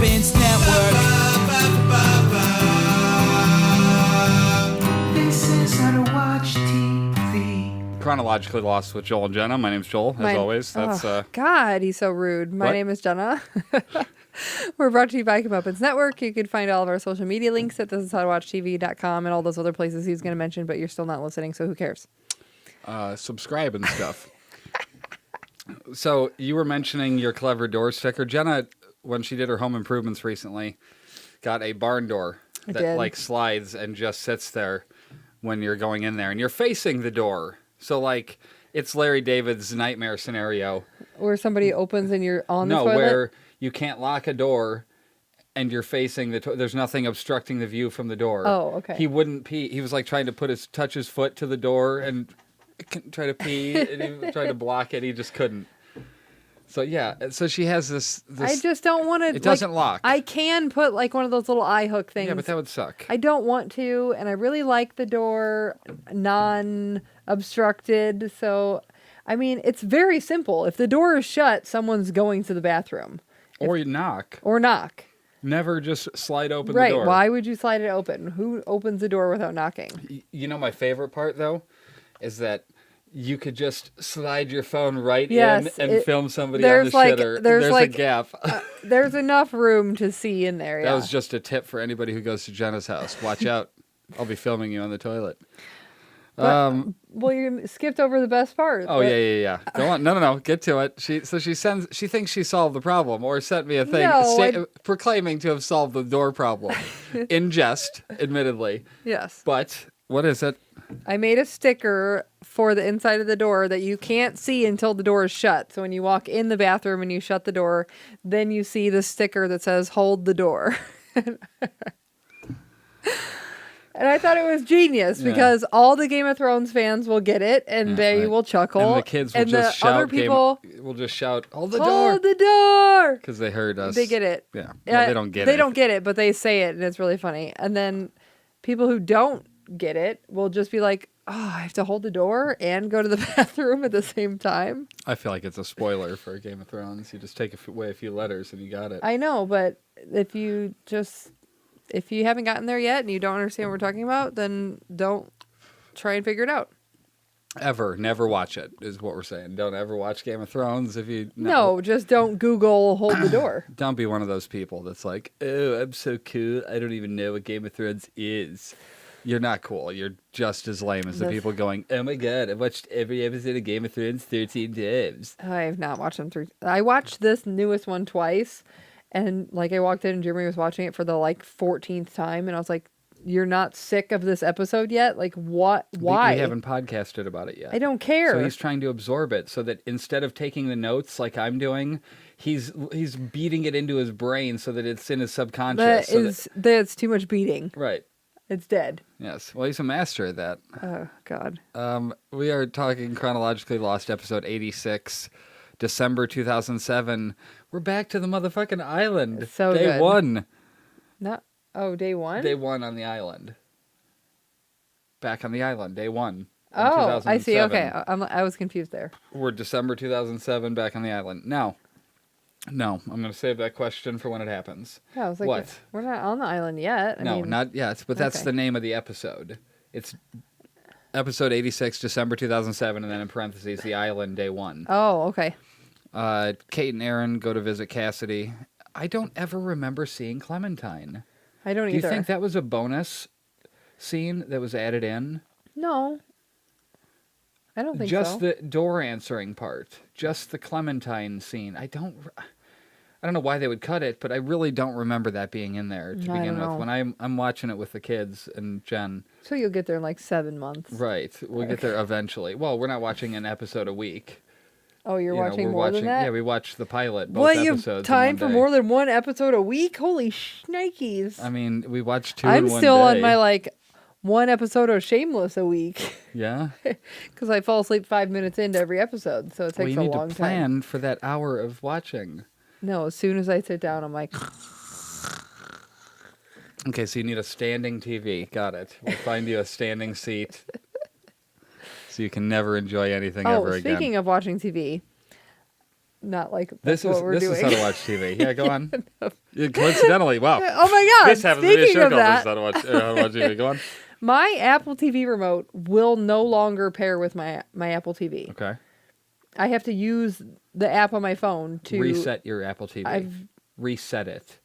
Muppets Network. This is how to watch TV. Chronologically Lost with Joel and Jenna. My name's Joel, as always. That's God, he's so rude. My name is Jenna. We're brought to you by Muppets Network. You can find all of our social media links at thisishowtowatchtv.com and all those other places he's going to mention, but you're still not listening, so who cares? subscribe and stuff. So you were mentioning your clever door sticker. Jenna, when she did her home improvements recently, got a barn door that like slides and just sits there when you're going in there, and you're facing the door. So like it's Larry David's nightmare scenario where somebody opens and you're on the toilet. No, where you can't lock a door and you're facing the there's nothing obstructing the view from the door. Oh, okay. He wouldn't pee. He was like trying to touch his foot to the door and try to pee, and he tried to block it. He just couldn't. So yeah, so she has this I just don't want to. It doesn't lock. I can put like one of those little eye hook things. Yeah, but that would suck. I don't want to, and I really like the door non-obstructed. So, I mean, it's very simple. If the door is shut, someone's going to the bathroom. Or you knock. Or knock. Never just slide open the door. Right. Why would you slide it open? Who opens the door without knocking? You know, my favorite part, though, is that you could just slide your phone right in and film somebody on the shitter. There's a gap. There's enough room to see in there. Yeah. That was just a tip for anybody who goes to Jenna's house. Watch out. I'll be filming you on the toilet. Well, you skipped over the best part. Oh, yeah. Go on. No. Get to it. She thinks she solved the problem, or sent me a thing proclaiming to have solved the door problem. In jest, admittedly. Yes. But what is it? I made a sticker for the inside of the door that you can't see until the door is shut. So when you walk in the bathroom and you shut the door, then you see the sticker that says "Hold the door." And I thought it was genius because all the Game of Thrones fans will get it, and they will chuckle. And the kids will just shout. Other people will just shout, "Hold the door! Hold the door!" Because they heard us. They get it. Yeah. Well, they don't get it. They don't get it, but they say it, and it's really funny. And then people who don't get it will just be like, "Oh, I have to hold the door and go to the bathroom at the same time." I feel like it's a spoiler for Game of Thrones. You just take away a few letters and you got it. I know, but if you haven't gotten there yet and you don't understand what we're talking about, then don't try and figure it out. Never watch it, is what we're saying. Don't ever watch Game of Thrones if you... No, just don't Google "hold the door." Don't be one of those people that's like, "Oh, I'm so cool. I don't even know what Game of Thrones is." You're not cool. You're just as lame as the people going, "Oh my God, I've watched every episode of Game of Thrones 13 times. I have not watched them I watched this newest one twice. And like I walked in and Jeremy was watching it for the 14th time, and I was like, "You're not sick of this episode yet? Like what? Why?" We haven't podcasted about it yet. I don't care. So he's trying to absorb it so that instead of taking the notes like I'm doing, he's beating it into his brain so that it's in his subconscious. That's too much beating. Right. It's dead. Yes. Well, he's a master at that. Oh God. We are talking Chronologically Lost, episode 86. December 2007. We're back to the motherfucking island. It's so Day good. one. Day one? Day one on the island. Back on the island. Day one. Oh, I see. Okay. I was confused there. We're December 2007 back on the island. No, I'm going to save that question for when it happens. Yeah, I was like, what? We're not on the island yet. I mean, not yet, but that's the name of the episode. It's episode 86, December 2007, and then in parentheses, the island, day one. Oh, okay. Kate and Aaron go to visit Cassidy. I don't ever remember seeing Clementine. I don't either. Do you think that was a bonus scene that was added in? No. I don't think so. Just the door answering part. Just the Clementine scene. I don't know why they would cut it, but I really don't remember that being in there to begin with. When I'm watching it with the kids and Jen. So you'll get there in 7 months. Right. We'll get there eventually. Well, we're not watching an episode a week. Oh, you're watching more than that? Yeah, we watched the pilot, both episodes. You have time for more than one episode a week? Holy shnikes. I mean, we watched 2 in one day. I'm still on my, one episode of Shameless a week. Yeah? Because I fall asleep 5 minutes into every episode, so it takes a long time. You need to plan for that hour of watching. No, as soon as I sit down, I'm like... Okay, so you need a standing TV. Got it. We'll find you a standing seat. So you can never enjoy anything ever again. Speaking of watching TV, not like This that's is what we're this doing. is how to watch TV. Yeah, go on. Yeah, coincidentally, wow. Oh my God! This happens to be a Speaking show of called This that, is how to watch TV. Go on. my Apple TV remote will no longer pair with my Apple TV. Okay. I have to use the app on my phone to Reset your Apple TV. I've Reset it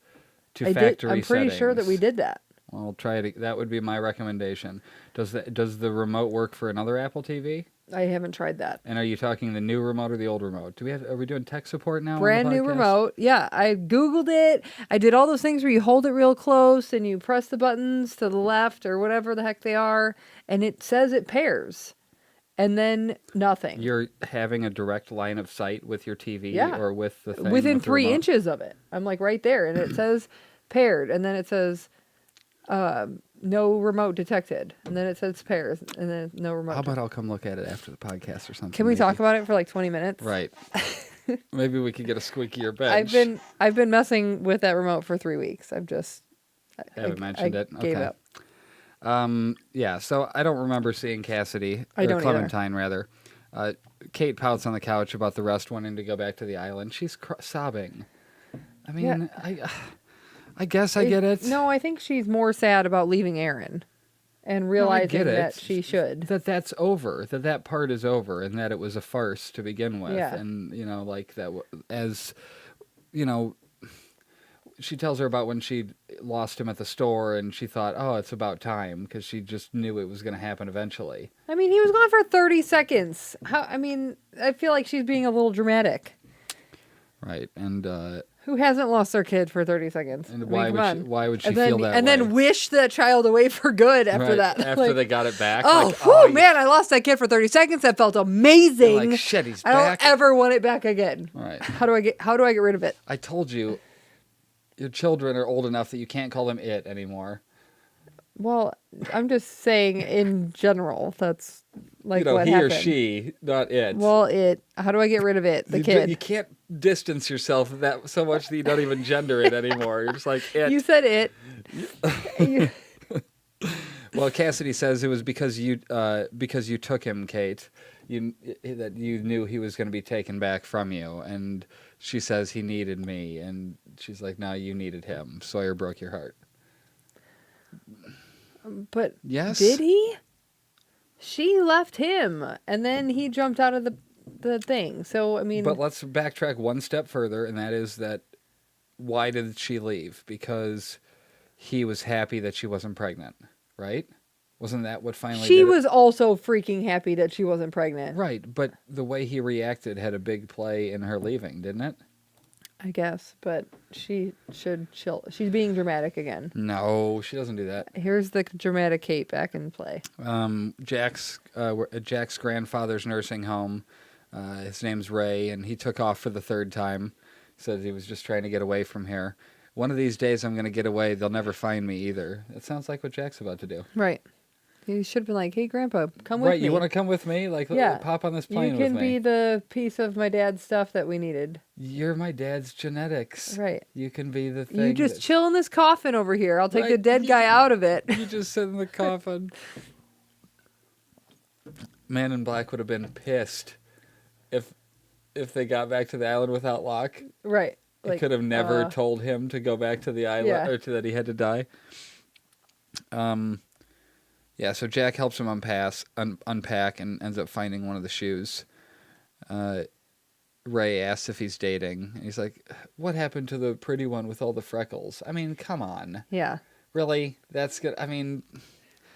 to I did. factory I'm pretty sure that we settings. did that. Well, try it. That would be my recommendation. Does the remote work for another Apple TV? I haven't tried that. And are you talking the new remote or the old remote? Are we doing tech support now? Brand on the new podcast? remote. Yeah, I Googled it. I did all those things where you hold it real close and you press the buttons to the left or whatever the heck they are, and it says it pairs. And then nothing. You're having a direct line of sight with your TV Yeah. or with the thing Within with the 3 remote? inches of it. I'm like right there, and it says paired, and then it says no remote detected, and then it says pairs, and then no remote. How about I'll come look at it after the podcast or something? Can we maybe? talk about it for like 20 minutes? Right. Maybe we could get a squeakier bench. I've been messing with that remote for 3 weeks. I've just Haven't mentioned it. Gave Okay. up. Yeah, so I don't remember seeing Cassidy, I don't or either. Clementine rather. Kate pouts on the couch about the rest wanting to go back to the island. She's sobbing. I mean, I guess I get it. No, I think she's more sad about leaving Aaron and realizing get it. that she should. That's over. That part is over, and that it was a farce to begin with. Yeah. And like that, as she tells her about when she lost him at the store, and she thought, oh, it's about time, because she just knew it was going to happen eventually. I mean, he was gone for 30 seconds. I feel like she's being a little dramatic. Right, and Who hasn't lost their kid for 30 seconds? and I mean, why come would on. why would she and then, feel that and way? then wish that child away for good after Right, that. after Like, they got it back. oh, like, whew, man, I lost that kid for 30 seconds. That felt amazing. like, shit, he's I back. don't ever want it back again. Right. How do I get rid of it? I told you, your children are old enough that you can't call them it anymore. Well, I'm just saying in general. That's like what he happened. or she, not it. Well, how do I get rid of it? The kid. You can't distance yourself that so much that you don't even gender it anymore. You're just like it. You said it. You- Well, Cassidy says it was because you took him, Kate. That you knew he was going to be taken back from you, and she says he needed me, and she's like, no, you needed him. Sawyer broke your heart. But Yes. did he? She left him, and then he jumped out of the thing. So I mean, But let's backtrack one step further, and that is that why did she leave? Because he was happy that she wasn't pregnant, right? Wasn't that what finally she did it? was also freaking happy that she wasn't pregnant. Right, but the way he reacted had a big play in her leaving, didn't it? I guess, but she should chill. She's being dramatic again. No, she doesn't do that. Here's the dramatic Kate back in play. Jack's grandfather's nursing home. His name's Ray, and he took off for the third time. Said he was just trying to get away from here. One of these days I'm going to get away. They'll never find me either. That sounds like what Jack's about to do. Right. You should have been like, hey, Grandpa, come with Right, me. you want to come with me? Like, Yeah. pop on this plane You can with be me. the piece of my dad's stuff that we needed. You're my dad's genetics. Right. You can be the thing. You just that- chill in this coffin over here. I'll take the Right, dead guy out of it. You just sit in the coffin. Man in Black would have been pissed if they got back to the island without Locke. Right. They could have never uh, told him to go back to the island, Yeah. or that he had to die. Yeah, so Jack helps him unpack and ends up finding one of the shoes. Ray asks if he's dating. And he's like, what happened to the pretty one with all the freckles? I mean, come on. Yeah. Really? That's good. I mean,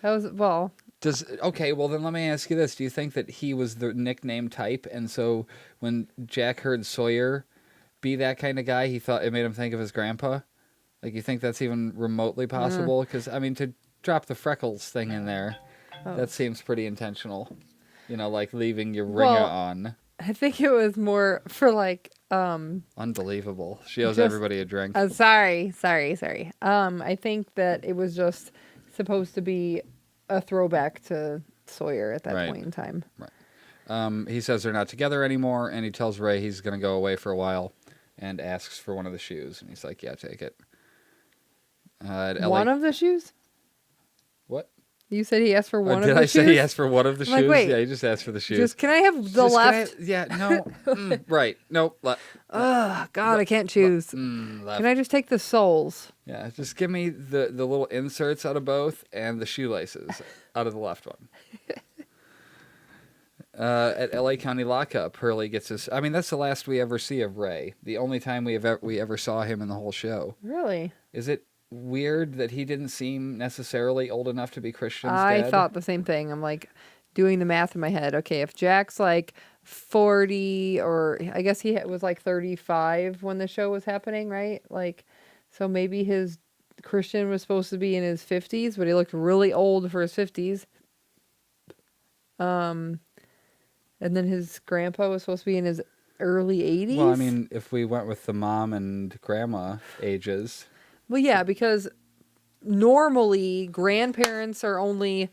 That was, well, okay, well then let me ask you this. Do you think that he was the nickname type, and so when Jack heard Sawyer be that kind of guy, he thought it made him think of his grandpa? Like, you think that's even remotely possible? Because, I mean, to drop the freckles thing in there, that seems pretty intentional. Like leaving your ringer Well, on. I think it was more for like, Unbelievable. She owes just- everybody a drink. sorry. I think that it was just supposed to be a throwback to Sawyer at that Right. point in time. He says they're not together anymore, and he tells Ray he's going to go away for a while and asks for one of the shoes. And he's like, yeah, take it. One of the shoes? What? You said he asked for one of Did the I shoes? say he asked for one of the I'm like, shoes? wait. Yeah, he just asked for the shoes. Just, can I have the Just, left? yeah, no. Right. Nope. Ugh, God, I can't choose. Left. Can I just take the soles? Yeah, just give me the little inserts out of both and the shoelaces out of the left one. At LA County lockup, Hurley gets his. I mean, that's the last we ever see of Ray. The only time we ever saw him in the whole show. Really? Is it weird that he didn't seem necessarily old enough to be Christian's I dad? thought the same thing. I'm like doing the math in my head. Okay, if Jack's like 40, or I guess he was like 35 when the show was happening, right? Like, so maybe his Christian was supposed to be in his 50s, but he looked really old for his 50s. And then his grandpa was supposed to be in his early 80s. Well, I mean, if we went with the mom and grandma ages. Well, yeah, because normally grandparents are only,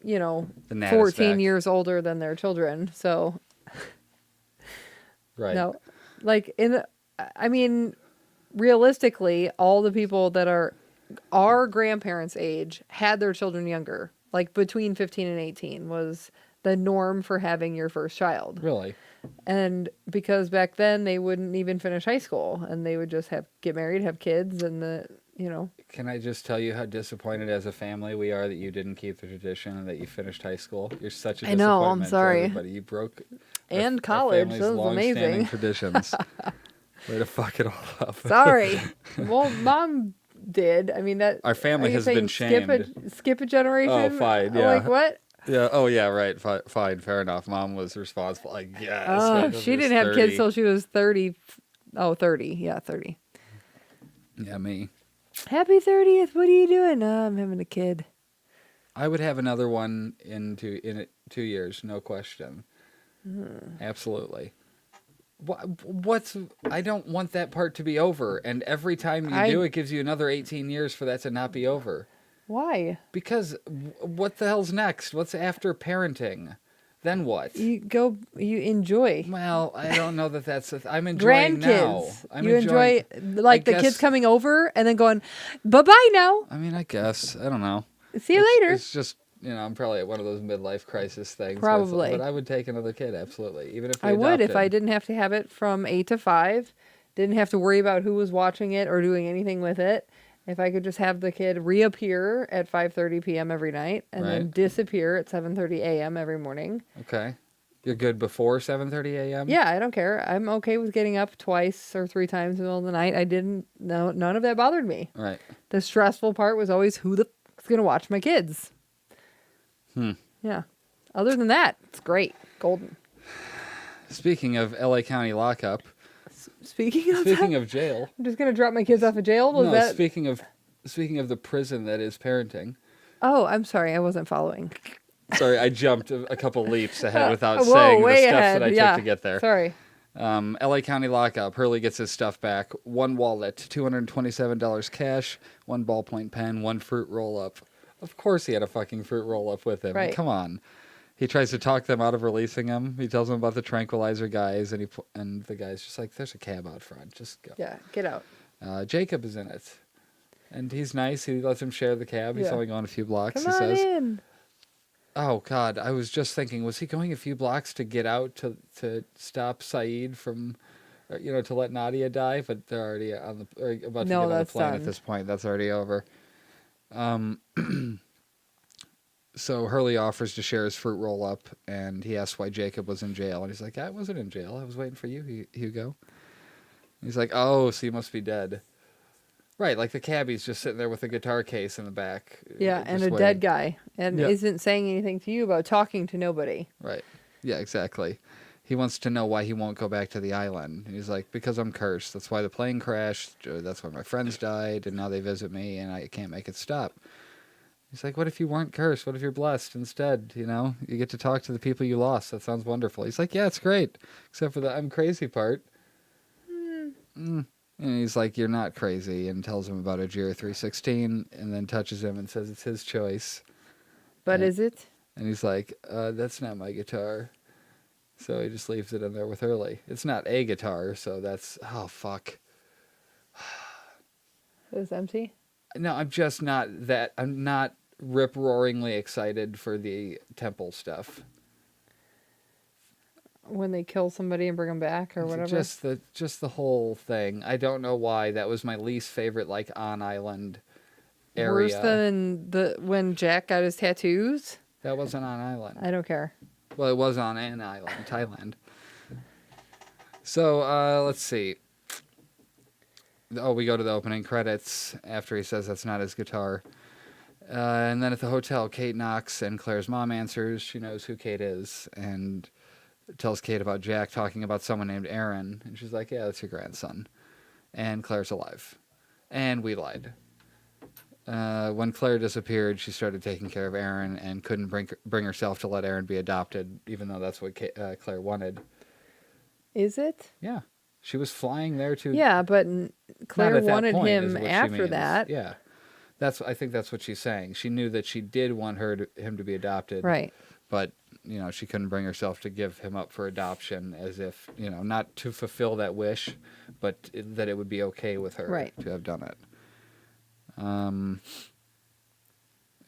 you know, The Nat is 14 back. years older than their children. So, Right. no, like I mean, realistically, all the people that are our grandparents' age had their children younger. Like between 15 and 18 was the norm for having your first child. Really? And because back then they wouldn't even finish high school and they would just get married, have kids, and Can I just tell you how disappointed as a family we are that you didn't keep the tradition and that you finished high school? You're such a I disappointment know, I'm sorry. to everybody. You broke And college, family's that was long-standing amazing. traditions. Way to fuck it all up. Sorry. Well, Mom did. I mean, that Our family are you has been saying skip a generation. Oh, fine, yeah. Like what? Yeah. Oh, yeah. Right. Fine. Fair enough. Mom was responsible. I guess. Oh, When she was didn't have 30. kids till she was 30. Oh, 30. Yeah, 30. Yeah, me. Happy 30th. What are you doing? I'm having a kid. I would have another one in 2 years, no question. Absolutely. What's? I don't want that part to be over. And every time you do, it gives you another 18 years for that to not be over. Why? Because what the hell's next? What's after parenting? Then what? You enjoy. Well, I don't know that that's. I'm enjoying now. Grandkids. You enjoy like the kids guess- coming over and then going, bye-bye now. I mean, I guess. I don't know. See you later. It's just, I'm probably at one of those midlife crisis things. Probably. But I would take another kid, absolutely. Even if we I would if adopted. I didn't have to have it from 8 to 5. Didn't have to worry about who was watching it or doing anything with it. If I could just have the kid reappear at 5:30 p.m. every night and then Right. disappear at 7:30 a.m. every morning. Okay. You're good before 7:30 a.m.? Yeah, I don't care. I'm okay with getting up twice or 3 times in the middle of the night. None of that bothered me. Right. The stressful part was always who the fuck's going to watch my kids. Yeah. Other than that, it's great. Golden. Speaking of LA County lockup, Speaking speaking of jail. I'm just going to drop my kids off of jail? Was No, that... speaking of the prison that is parenting. Oh, I'm sorry. I wasn't following. Sorry, I jumped a couple leaps ahead without Whoa, saying the way steps ahead. that I Yeah. took to get there. Sorry. LA County lockup. Hurley gets his stuff back. 1 wallet, $227 cash, 1 ballpoint pen, 1 fruit roll-up. Of course he had a fucking fruit roll-up with him. Right. Come on. He tries to talk them out of releasing him. He tells them about the tranquilizer guys, and the guy's just like, there's a cab out front. Just go. Yeah, get out. Jacob is in it. And he's nice. He lets him share the cab. He's Yeah. only going a few blocks, Come he on says. in. Oh, God. I was just thinking, was he going a few blocks to get out to stop Saeed from, to let Nadia die? But they're already about to get on the that's plane done. at this point. That's already over. So Hurley offers to share his fruit roll-up, and he asks why Jacob was in jail. And he's like, I wasn't in jail. I was waiting for you, Hugo. He's like, oh, so you must be dead. Right, like the cabbie's just sitting there with a guitar case in the back. Yeah, and just a waiting. dead guy. And Yeah. isn't saying anything to you about talking to nobody. Right. Yeah, exactly. He wants to know why he won't go back to the island. And he's like, because I'm cursed. That's why the plane crashed. That's why my friends died. And now they visit me, and I can't make it stop. He's like, what if you weren't cursed? What if you're blessed instead? You get to talk to the people you lost. That sounds wonderful. He's like, yeah, it's great. Except for the I'm crazy part. And he's like, you're not crazy. And tells him about Ajira 316. And then touches him and says it's his choice. But Yeah. is it? And he's like, that's not my guitar. So he just leaves it in there with Hurley. It's not a guitar, so that's... Oh, fuck. It was empty? No, I'm just not that... I'm not rip-roaringly excited for the temple stuff. When they kill somebody and bring them back or whatever. Just the whole thing. I don't know why. That was my least favorite, like, on-island area. Worse than when Jack got his tattoos? That wasn't on island. I don't care. Well, it was on an island, Thailand. So, let's see. Oh, we go to the opening credits after he says that's not his guitar. And then at the hotel, Kate knocks and Claire's mom answers. She knows who Kate is and tells Kate about Jack talking about someone named Aaron. And she's like, yeah, that's your grandson. And Claire's alive. And we lied. When Claire disappeared, she started taking care of Aaron and couldn't bring herself to let Aaron be adopted, even though that's what Claire wanted. Is it? Yeah. She was flying there to... Yeah, but Claire wanted point, him after that. Yeah. I think that's what she's saying. She knew that she did want him to be adopted. Right. But, she couldn't bring herself to give him up for adoption as if, not to fulfill that wish, but that it would be okay with her to have done it.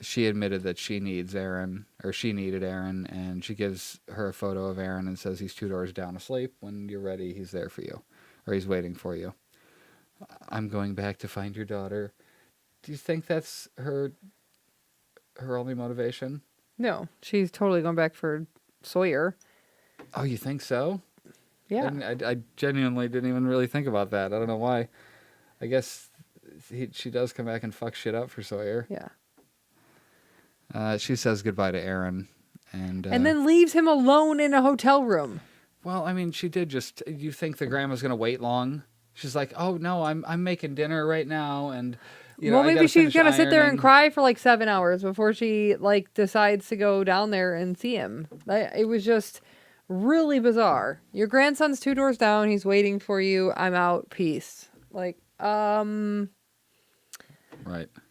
She admitted that she needed Aaron, and she gives her a photo of Aaron and says he's 2 doors down asleep. When you're ready, he's there for you, or he's waiting for you. I'm going back to find your daughter. Do you think that's her only motivation? No, she's totally going back for Sawyer. Oh, you think so? Yeah. I genuinely didn't even really think about that. I don't know why. I guess she does come back and fuck shit up for Sawyer. Yeah. She says goodbye to Aaron. And then leaves him alone in a hotel room. Well, I mean, she did just... You think the grandma's going to wait long? She's like, oh, no, I'm making dinner right now, and... Maybe she's going to sit there and cry for like 7 hours before she decides to go down there and see him. It was just really bizarre. Your grandson's 2 doors down. He's waiting for you. I'm out. Peace. Right.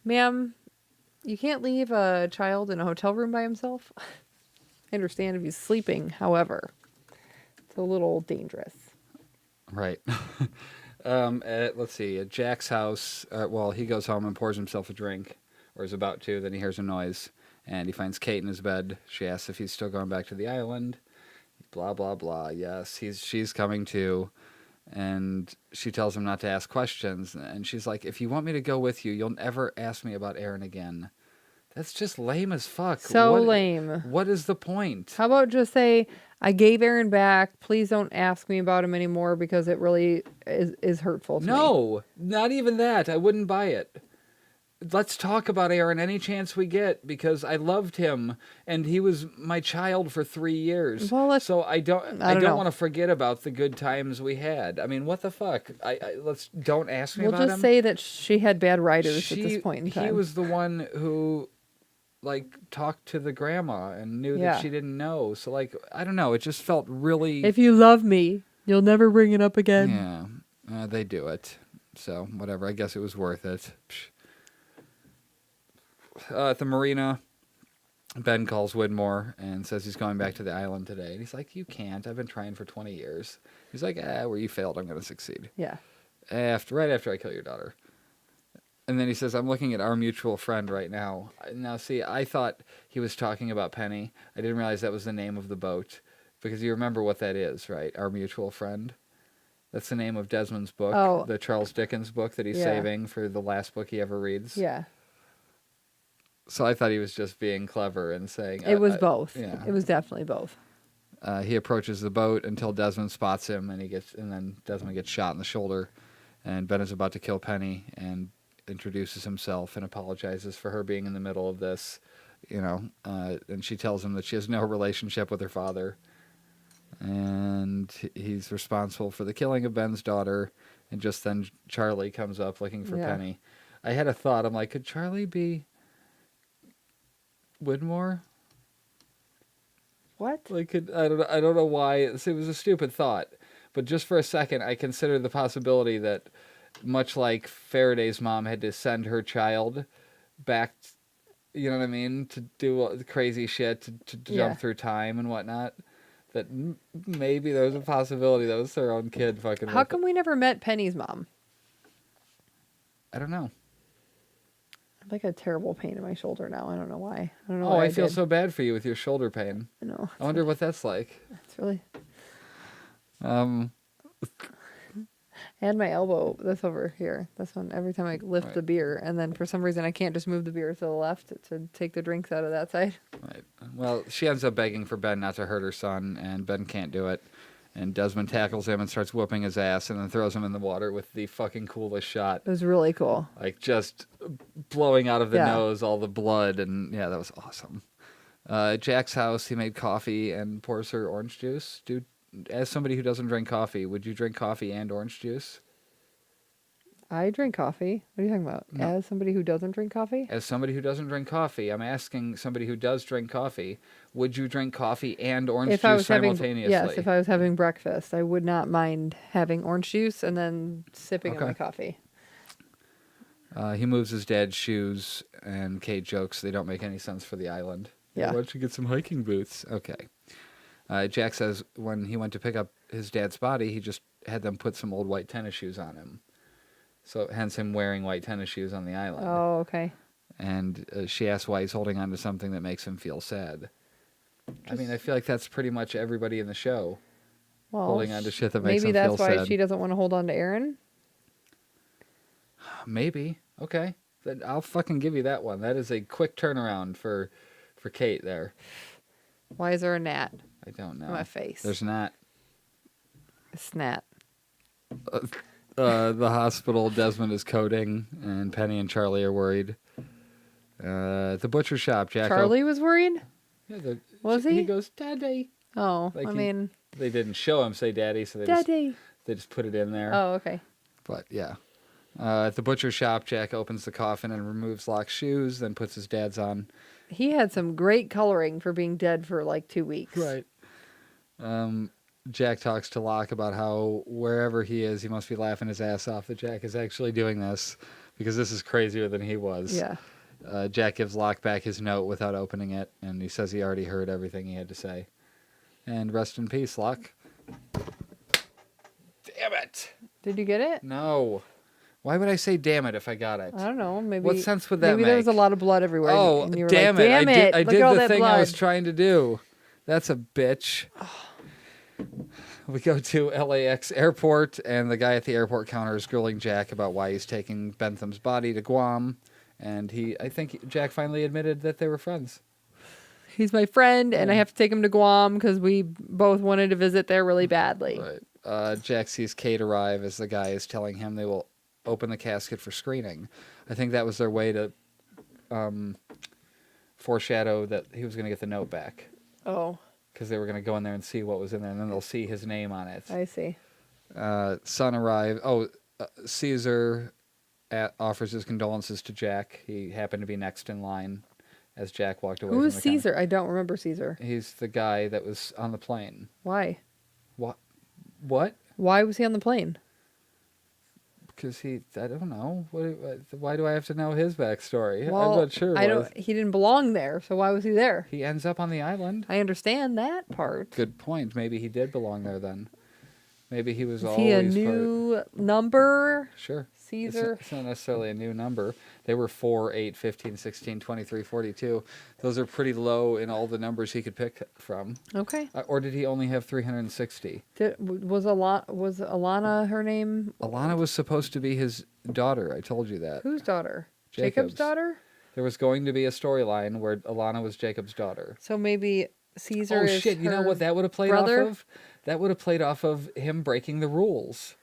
Ma'am, you can't leave a child in a hotel room by himself. I understand if he's sleeping. However, it's a little dangerous. Right. Let's see. At Jack's house, he goes home and pours himself a drink, or is about to. Then he hears a noise, and he finds Kate in his bed. She asks if he's still going back to the island. Blah, blah, blah. Yes, she's coming too. And she tells him not to ask questions. And she's like, if you want me to go with you, you'll never ask me about Aaron again. That's just lame as fuck. Lame. What is the point? How about just say, I gave Aaron back. Please don't ask me about him anymore because it really is hurtful to me. No, not even that. I wouldn't buy it. Let's talk about Aaron any chance we get because I loved him and he was my child for 3 years. Well, so I don't want to forget about the good times we had. I mean, what the fuck? Don't ask me about him. We'll just say that she had bad writers at this point in time. He was the one who talked to the grandma and knew that she didn't know. So I don't know. It just felt really... If you love me, you'll never bring it up again. Yeah, they do it. So whatever. I guess it was worth it. At the marina, Ben calls Widmore and says he's going back to the island today. And he's like, you can't. I've been trying for 20 years. He's like, where you failed, I'm going to succeed. Yeah. Right after I kill your daughter. And then he says, I'm looking at our mutual friend right now. Now, see, I thought he was talking about Penny. I didn't realize that was the name of the boat. Because you remember what that is, right? Our mutual friend. That's the name of Desmond's book. The Charles Dickens book that he's saving for the last book he ever reads. Yeah. So I thought he was just being clever and saying... It was both. Yeah. It was definitely both. He approaches the boat until Desmond spots him, and then Desmond gets shot in the shoulder. And Ben is about to kill Penny and introduces himself and apologizes for her being in the middle of this. And she tells him that she has no relationship with her father. And he's responsible for the killing of Ben's daughter. And just then Charlie comes up looking for Penny. I had a thought. I'm like, could Charlie be... Widmore? What? I don't know why. It was a stupid thought. But just for a second, I considered the possibility that, much like Faraday's mom had to send her child back, you know what I mean, to do crazy shit, to jump through time and whatnot, that maybe there was a possibility that was their own kid fucking... How come we never met Penny's mom? I don't know. like a terrible pain in my shoulder now. I don't know why. I don't know Oh, why I feel did. so bad for you with your shoulder pain. I know. I wonder what that's like. It's really. Um, I had my elbow. This over here. This one. Every time I lift Right. the beer, and then for some reason I can't just move the beer to the left to take the drinks out of that side. right. Well, she ends up begging for Ben not to hurt her son, and Ben can't do it. And Desmond tackles him and starts whooping his ass, and then throws him in the water with the fucking coolest shot. It was really cool. Like, just blowing out of the Yeah. nose all the blood, and yeah, that was awesome. Jack's house, he made coffee and pours her orange juice. Dude, as somebody who doesn't drink coffee, would you drink coffee and orange juice? I drink coffee. What are you talking about? No. As somebody who doesn't drink coffee? As somebody who doesn't drink coffee, I'm asking somebody who does drink coffee, would you drink coffee and orange If I juice was having simultaneously? yes, if I was having breakfast, I would not mind having orange juice and then sipping on Okay. my coffee. He moves his dad's shoes, and Kate jokes they don't make any sense for the island. Yeah. Why don't you get some hiking boots? Okay. Jack says when he went to pick up his dad's body, he just had them put some old white tennis shoes on him. So hence him wearing white tennis shoes on the island. Oh, okay. And she asks why he's holding on to something that makes him feel sad. I mean, I feel like that's pretty much everybody in the show. Well, Holding on to shit that makes maybe them that's feel why sad. she doesn't want to hold on to Aaron. Maybe. Okay. Then I'll fucking give you that one. That is a quick turnaround for Kate there. Why is there a gnat I don't know. on my face? There's not. A snat. The hospital, Desmond is coding, and Penny and Charlie are worried. The butcher shop, Jack. Charlie was worried? Yeah, Was He he? goes, Daddy. Oh, Like I he- mean, They didn't show him say Daddy, so Daddy. they just put it in there. Oh, okay. But yeah. At the butcher shop, Jack opens the coffin and removes Locke's shoes, then puts his dad's on. He had some great coloring for being dead for like 2 weeks. Jack talks to Locke about how wherever he is, he must be laughing his ass off that Jack is actually doing this because this is crazier than he was. Yeah. Jack gives Locke back his note without opening it, and he says he already heard everything he had to say. And rest in peace, Locke. Damn it! Did you get it? No. Why would I say damn it if I got it? I don't know. Maybe. What sense would that Maybe there was a make? lot of blood everywhere. Oh, and you were damn like, it. Damn it. I Look did at all the that thing blood. I was trying to do. That's a bitch. We go to LAX airport, and the guy at the airport counter is grilling Jack about why he's taking Bentham's body to Guam. And I think Jack finally admitted that they were friends. He's my friend, and I have to take him to Guam because we both wanted to visit there really badly. Right. Jack sees Kate arrive as the guy is telling him they will open the casket for screening. I think that was their way to foreshadow that he was going to get the note back. Oh, Because they were going to go in there and see what was in there, and then they'll see his name on it. I see. Son arrived. Caesar offers his condolences to Jack. He happened to be next in line as Jack walked away. Who from is the counter. Caesar? I don't remember Caesar. He's the guy that was on the plane. Why? What? Why was he on the plane? Because I don't know. Why do I have to know his backstory? Well, I'm not sure. He didn't belong there, so why was he there? He ends up on the island. I understand that part. Good point. Maybe he did belong there then. Maybe he was Is always he a new number? Sure. Caesar? It's not necessarily a new number. They were 4, 8, 15, 16, 23, 42. Those are pretty low in all the numbers he could pick from. Okay. Or did he only have 360? Was Alana her name? Alana was supposed to be his daughter. I told you that. Whose daughter? Jacob's. Jacob's daughter? There was going to be a storyline where Alana was Jacob's daughter. So maybe Caesar Oh is shit, you know her what that would have played brother? off of? That would have played off of him breaking the rules.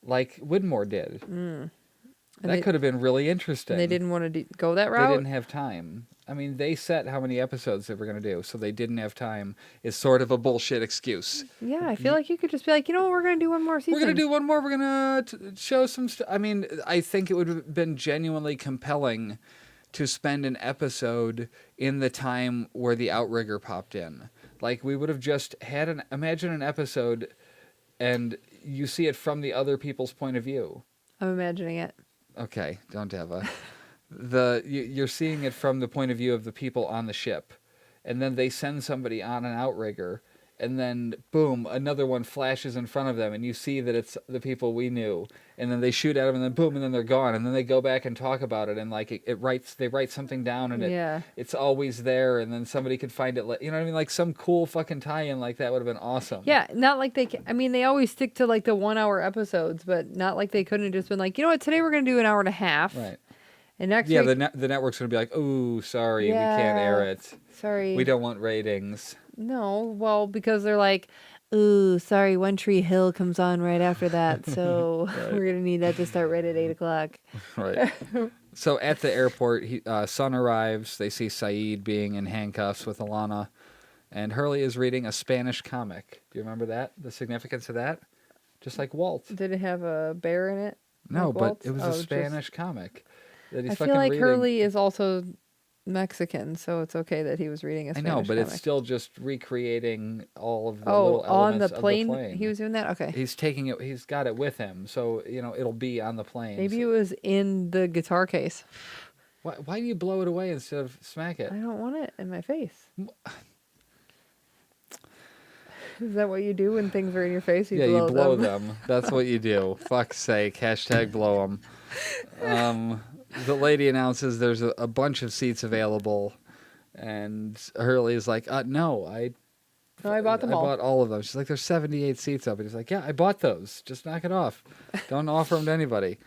Like Widmore did. And That could have been really interesting. They didn't want to go that They route? didn't have time. I mean, they set how many episodes they were going to do, so they didn't have time. Is sort of a bullshit excuse. Yeah, I feel like you could just be like, you know what, we're going to do one more season. We're going to do one more. We're going to show some stuff. I mean, I think it would have been genuinely compelling to spend an episode in the time where the outrigger popped in. Like, we would have just had imagine an episode and you see it from the other people's point of view. I'm imagining it. Okay, don't Eva. You're seeing it from the point of view of the people on the ship, and then they send somebody on an outrigger, and then boom, another one flashes in front of them, and you see that it's the people we knew, and then they shoot at them, and then boom, and then they're gone, and then they go back and talk about it, and like they write something down, and it's always there, and then somebody could find it. You know what I mean? Like some cool fucking tie-in like that would have been awesome. Yeah, not like I mean, they always stick to like the 1 hour episodes, but not like they couldn't have just been like, you know what, today we're gonna do an hour and a half. Right. And next week, the network's gonna be like, oh, sorry, we can't air it. Sorry, we don't want ratings. No, well, because they're like, ooh, sorry, One Tree Hill comes on right after that, so we're gonna need that to start right at 8:00. Right. So at the airport, Son arrives. They see Saeed being in handcuffs with Alana, and Hurley is reading a Spanish comic. Do you remember that? The significance of that? Just like Walt. Did it have a bear in it? No, like but Walt's? it was a Spanish comic that he's I fucking feel like reading. Hurley is also Mexican, so it's okay that he was reading a Spanish I know, but comic. It's still just recreating all of the little elements on the plane, of the plane. He was doing that? Okay. He's taking it. He's got it with him, so it'll be on the plane. Maybe it was in the guitar case. Why do you blow it away instead of smack it? I don't want it in my face. Is that what you do when things are in your face? You blow them. That's what you do. Fuck's sake. # blow them. The lady announces there's a bunch of seats available, and Hurley's like, no, I bought them all. I bought all of them. She's like, there's 78 seats up. And he's like, yeah, I bought those. Just knock it off. Don't offer them to anybody.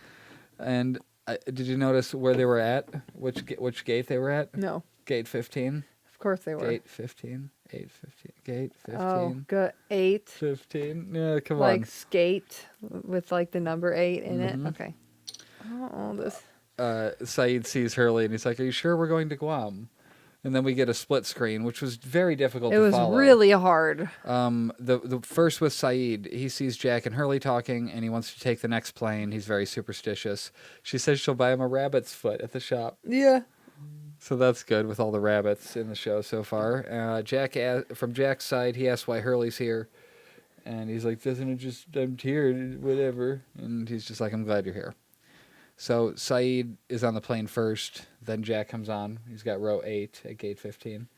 And did you notice where they were at? Which gate they were at? No. Gate 15? Of course they were. Gate 15? 815. Gate 15. Oh, 8. 15. Yeah, come on. Like skate with like the number 8 in it. Okay. Oh, this. Saeed sees Hurley and he's like, "Are you sure we're going to Guam?" And then we get a split screen, which was very difficult to follow. It was really hard. The first with Saeed, he sees Jack and Hurley talking, and he wants to take the next plane. He's very superstitious. She says she'll buy him a rabbit's foot at the shop. Yeah. So that's good with all the rabbits in the show so far. From Jack's side, he asks why Hurley's here. And he's like, doesn't it just, I'm here, whatever. And he's just like, I'm glad you're here. So Saeed is on the plane first. Then Jack comes on. He's got row 8 at gate 15.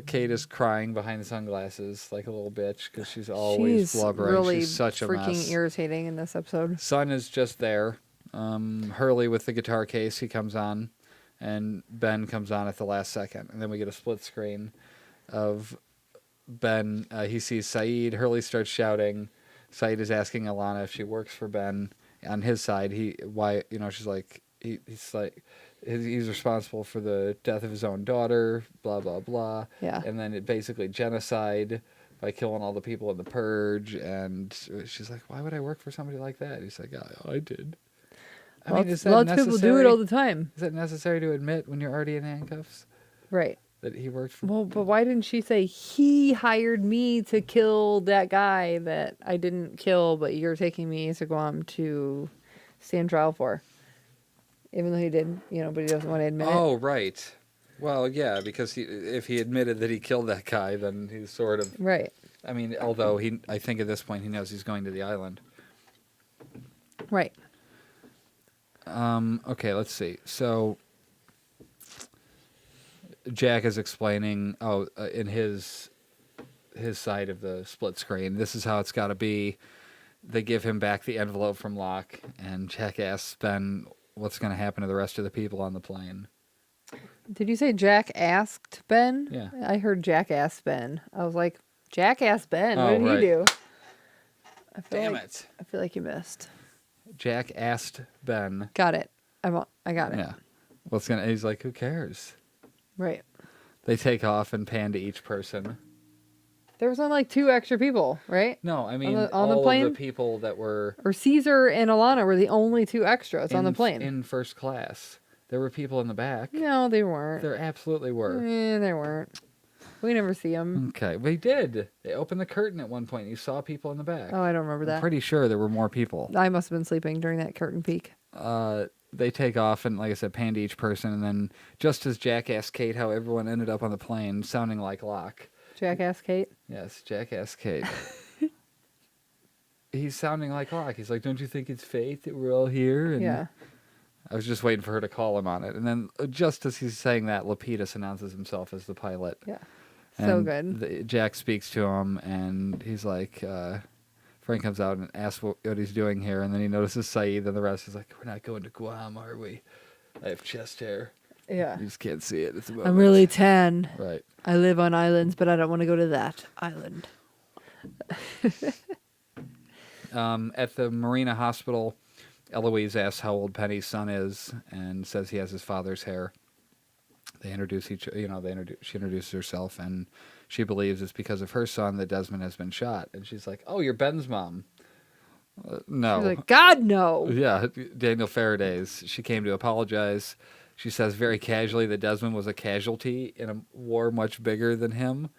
Kate is crying behind the sunglasses like a little bitch because she's always blubbering. Really she's such a mess. Freaking irritating in this episode. Son is just there. Hurley with the guitar case, he comes on. And Ben comes on at the last second. And then we get a split screen of Ben. He sees Saeed. Hurley starts shouting. Saeed is asking Alana if she works for Ben. On his side, she's like, he's responsible for the death of his own daughter, blah, blah, blah. Yeah. And then it basically genocide by killing all the people in the purge. And she's like, why would I work for somebody like that? He's like, oh, I did. I mean, is that lots of people do it all the time. Is that necessary to admit when you're already in handcuffs? Right. That he worked for? Well, but why didn't she say, he hired me to kill that guy that I didn't kill, but you're taking me to Guam to stand trial for? Even though he did, but he doesn't want to admit it. Oh, right. Well, yeah, because if he admitted that he killed that guy, then he's sort of... Right. I mean, although I think at this point he knows he's going to the island. Right. Okay, let's see. So Jack is explaining, in his side of the split screen, this is how it's got to be. They give him back the envelope from Locke, and Jack asks Ben what's going to happen to the rest of the people on the plane. Did you say Jack asked Ben? Yeah. I heard Jack asked Ben. I was like, Jack asked Ben. Oh, what did he do? Damn it. I feel like you missed. Jack asked Ben. Got it. I got it. Yeah. He's like, who cares? Right. They take off and pan to each person. There was only like 2 extra people, right? No, I mean on the all plane? of the people that were... Or Caesar and Alana were the only 2 extras on the plane. In first class. There were people in the back. No, they weren't. There absolutely were. They weren't. We never see them. Okay, we did. They opened the curtain at one point. You saw people in the back. Oh, I don't remember that. I'm pretty sure there were more people. I must have been sleeping during that curtain peek. They take off and, like I said, pan to each person. And then just as Jack asked Kate how everyone ended up on the plane, sounding like Locke. Jack asked Kate? Yes, Jack asked Kate. He's sounding like Locke. He's like, don't you think it's fate that we're all here? And yeah. I was just waiting for her to call him on it. And then just as he's saying that, Lapidus announces himself as the pilot. Yeah. So And good. Jack speaks to him, and he's like, Frank comes out and asks what he's doing here, and then he notices Saeed, and the rest is like, we're not going to Guam, are we? I have chest hair. Yeah. You just can't see it at the moment. I'm really tan. Right. I live on islands, but I don't want to go to that island. At the Marina Hospital, Eloise asks how old Penny's son is, and says he has his father's hair. They introduce she introduces herself, and she believes it's because of her son that Desmond has been shot. And she's like, "Oh, you're Ben's mom." No. She's like, God, no. Yeah, Daniel Faraday's. She came to apologize. She says very casually that Desmond was a casualty in a war much bigger than him,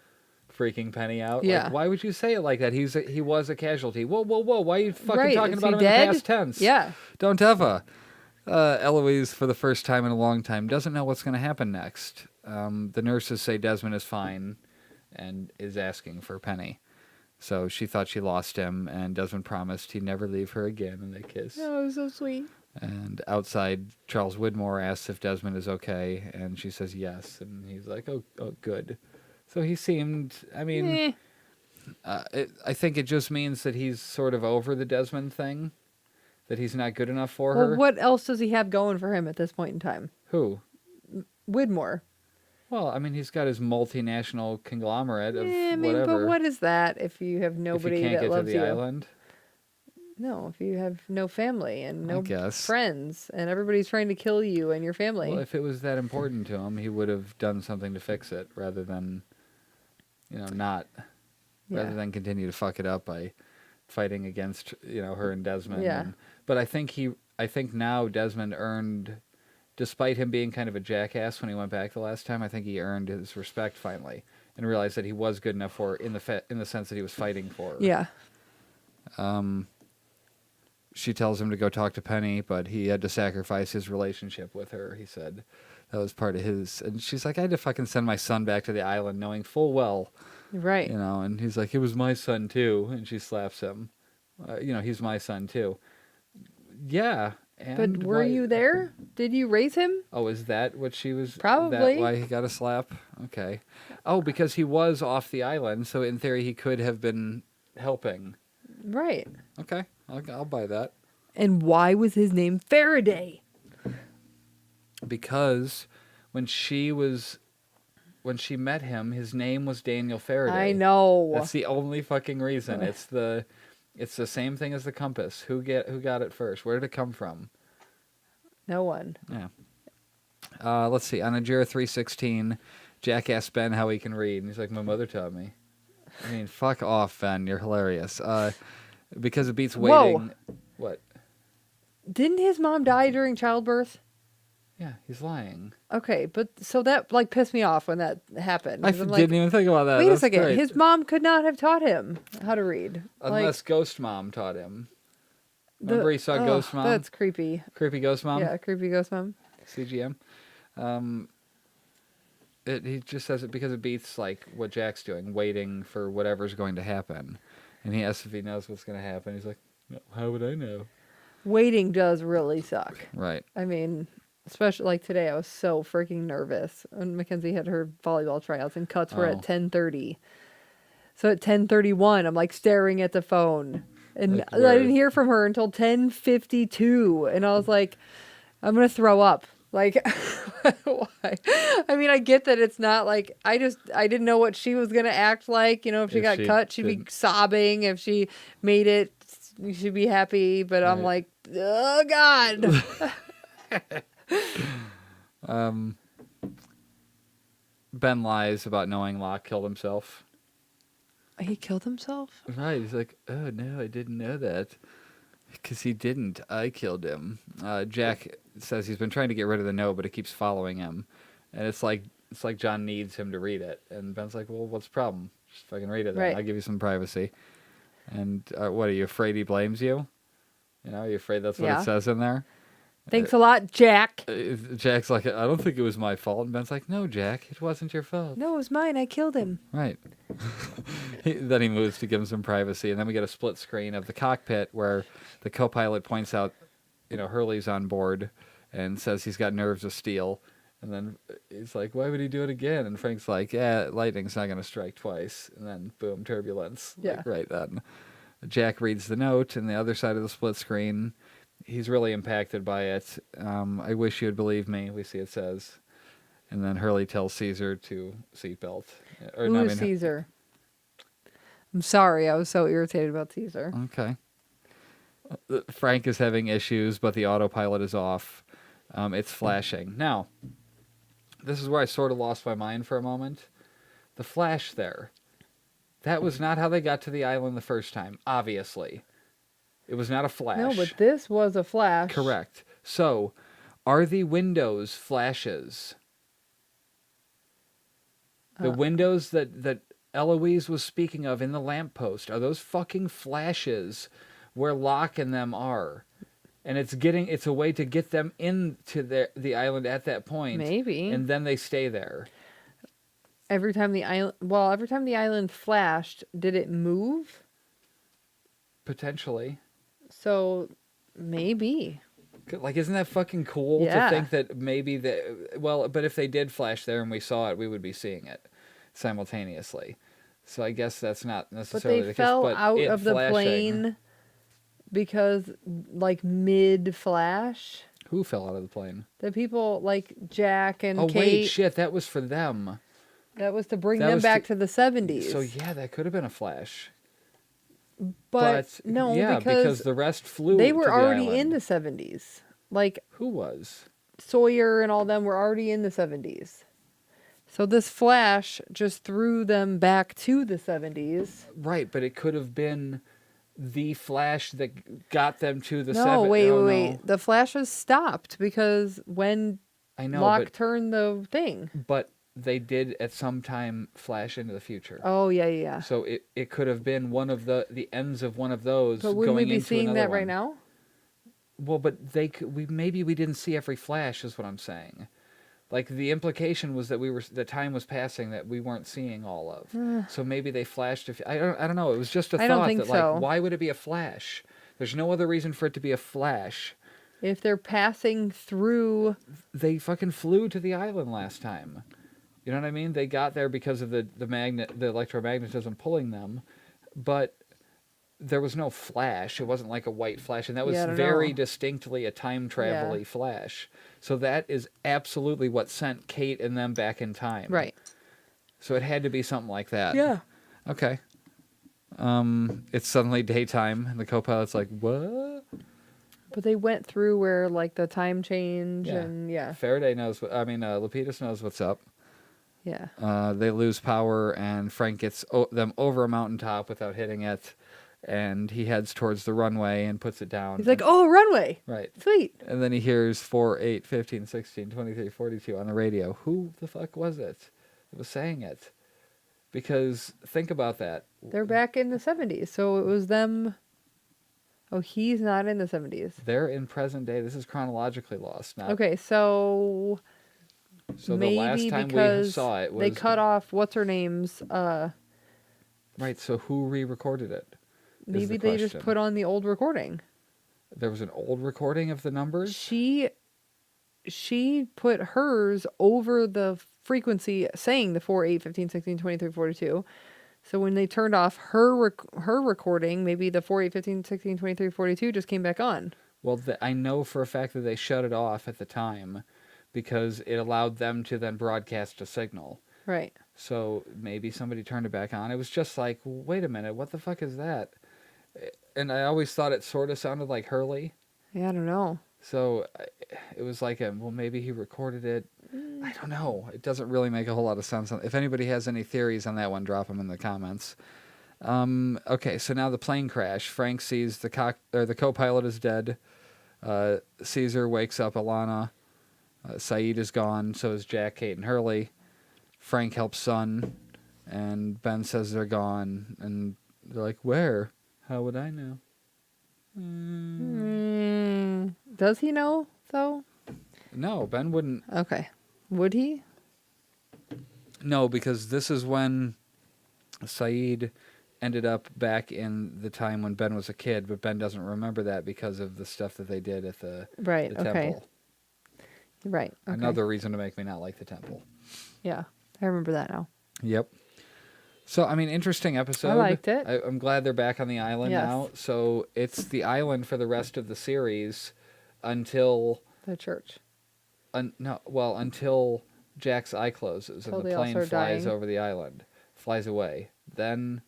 freaking Penny out. Yeah. Like, why would you say it like that? He was a casualty. Whoa, whoa, whoa. Why are you fucking Right, talking is about he him dead? in the past tense? Yeah. Don't ever. Eloise, for the first time in a long time, doesn't know what's going to happen next. The nurses say Desmond is fine and is asking for Penny. So she thought she lost him, and Desmond promised he'd never leave her again, and they kiss. Oh, it was so sweet. And outside, Charles Widmore asks if Desmond is okay, and she says yes, and he's like, oh good. So he seemed, I mean, I think it just means that he's sort of over the Desmond thing, that he's not good enough for her. Well, what else does he have going for him at this point in time? Who? Widmore. Well, I mean, he's got his multinational conglomerate of I mean, whatever. but what is that if you have if nobody you can't that get to loves the you? island? No, if you have no family and no guess. friends, and everybody's trying to kill you and your family. Well, if it was that important to him, he would have done something to fix it rather than, not, rather than continue to fuck it up by fighting against, her and Desmond. Yeah. But I think now Desmond earned, despite him being kind of a jackass when he went back the last time, I think he earned his respect finally and realized that he was good enough for her in the sense that he was fighting for her. Yeah. She tells him to go talk to Penny, but he had to sacrifice his relationship with her, he said. That was part of his. And she's like, I had to fucking send my son back to the island knowing full well. Right. And he's like, it was my son too. And she slaps him. He's my son too. Yeah. And But were you there? Did you raise him? Oh, is that what she was? Probably. That why he got a slap? Okay. Oh, because he was off the island, so in theory he could have been helping. Right. Okay. I'll buy that. And why was his name Faraday? Because when she met him, his name was Daniel Faraday. I know. That's the only fucking reason. It's the same thing as the compass. Who got it first? Where did it come from? No one. Yeah. Let's see. On Ajira 316, Jack asks Ben how he can read, and he's like, "My mother taught me." I mean, fuck off, Ben. You're hilarious. Because it beats waiting. Whoa. What? Didn't his mom die during childbirth? Yeah, he's lying. Okay, but so that pissed me off when that happened. I 'Cause I'm didn't even think about that. Wait a That's second. great. His mom could not have taught him how to read. Unless Ghost Mom taught him. Remember he saw Ghost Mom? That's creepy. Creepy Ghost Mom? Yeah, creepy ghost mom. CGM. He just says it because it beats like what Jack's doing, waiting for whatever's going to happen. And he asks if he knows what's going to happen. He's like, no, how would I know? Waiting does really suck. Right. I mean, especially like today, I was so freaking nervous when Mackenzie had her volleyball tryouts and cuts were at 10:30. So at 10:31, I'm like staring at the phone, and Like, I didn't hear from her until 10:52, and I was like, I'm gonna throw up. Like, why? I mean, I get that it's not like I didn't know what she was gonna act like. If she got cut, she'd be sobbing. If she made it, she'd be happy. But I'm like, oh God. Ben lies about knowing Locke killed himself. He killed himself? Right. He's like, oh, no, I didn't know that. Because he didn't. I killed him. Jack says he's been trying to get rid of the note, but it keeps following him. And it's like John needs him to read it. And Ben's like, well, what's the problem? Just fucking read it then. Right. I'll give you some privacy. And what, are you afraid he blames you? Are you afraid that's what it says in there? Thanks a lot, Jack. Jack's like, I don't think it was my fault. And Ben's like, no, Jack, it wasn't your fault. No, it was mine. I killed him. Right. Then he moves to give him some privacy. And then we get a split screen of the cockpit where the co-pilot points out, Hurley's on board and says he's got nerves of steel. And then he's like, why would he do it again? And Frank's like, yeah, lightning's not going to strike twice. And then, boom, turbulence. Yeah. Like, right then. Jack reads the note, and the other side of the split screen, he's really impacted by it. I wish you would believe me, we see it says. And then Hurley tells Caesar to seatbelt. Who is Caesar? I'm sorry, I was so irritated about Caesar. Okay. Frank is having issues, but the autopilot is off. It's flashing. Now, this is where I sort of lost my mind for a moment. The flash there. That was not how they got to the island the first time, obviously. It was not a flash. No, but this was a flash. Correct. So, are the windows flashes? The windows that Eloise was speaking of in the lamppost, are those fucking flashes where Locke and them are? And it's a way to get them into the island at that point. Maybe. And then they stay there. Every time the island flashed, did it move? Potentially. So maybe. Like, isn't that fucking cool Yeah. to think that maybe but if they did flash there and we saw it, we would be seeing it simultaneously. So I guess that's not necessarily But they the fell case. But out it of the flashing, plane because, like, mid-flash. Who fell out of the plane? The people, like Jack and Oh, Kate. wait, shit, that was for them. That was to bring That them was back to the 70s. So, yeah, that could have been a flash. But no, yeah, because the rest flew they to were the already island. in the 70s. Like, Who was? Sawyer and all them were already in the 70s. So this flash just threw them back to the 70s. Right, but it could have been the flash that got them to the 70s. No, wait. The flashes stopped because when I know, Locke turned the thing. but they did at some time flash into the future. Oh, yeah. So it could have been one of the ends of one of those But wouldn't going we be into seeing another that right one. now? Well, but maybe we didn't see every flash is what I'm saying. Like, the implication was that the time was passing that we weren't seeing all of. So maybe they flashed. I don't know. It was just a I don't thought think that, so. like, why would it be a flash? There's no other reason for it to be a flash. If they're passing through... They fucking flew to the island last time. You know what I mean? They got there because of the electromagnetism pulling them, but there was no flash. It wasn't like a white flash, and that was very distinctly a time travel-y flash. So that is absolutely what sent Kate and them back in time. Right. So it had to be something like that. Yeah. Okay. It's suddenly daytime, and the co-pilot's like, what? But they went through where, like, the time change and, Faraday knows Lapidus knows what's up. Yeah. They lose power, and Frank gets them over a mountaintop without hitting it, and he heads towards the runway and puts it down. He's like, oh, runway. Right. Sweet. And then he hears 4, 8, 15, 16, 23, 42 on the radio. Who the fuck was it that was saying it? Because think about that. They're back in the 70s, so it was them... Oh, he's not in the 70s. They're in present day. This is chronologically lost. Not... Okay, so So maybe the last time because we saw it was... they cut off what's-her-name's... Right, so who re-recorded it? Maybe they just put on the old recording. There was an old recording of the numbers? She put hers over the frequency saying the 4, 8, 15, 16, 23, 42. So when they turned off her recording, maybe the 4, 8, 15, 16, 23, 42 just came back on. Well, I know for a fact that they shut it off at the time because it allowed them to then broadcast a signal. Right. So maybe somebody turned it back on. It was just like, wait a minute, what the fuck is that? And I always thought it sort of sounded like Hurley. Yeah, I don't know. So it was like, well, maybe he recorded it. I don't know. It doesn't really make a whole lot of sense. If anybody has any theories on that one, drop them in the comments. Okay, so now the plane crash. Frank sees the co-pilot is dead. Caesar wakes up Alana. Saeed is gone. So is Jack, Kate, and Hurley. Frank helps Son, and Ben says they're gone. And they're like, where? How would I know? Does he know, though? No, Ben wouldn't. Okay. Would he? No, because this is when Saeed ended up back in the time when Ben was a kid, but Ben doesn't remember that because of the stuff that they did at the Right, the okay. temple. Right. Okay. Another reason to make me not like the temple. Yeah, I remember that now. Yep. So, I mean, interesting episode. I liked it. I'm glad they're back on the island Yes. now. So it's the island for the rest of the series until The church. until Jack's eye closes Until and the they all plane start flies dying. over the island, flies away. Then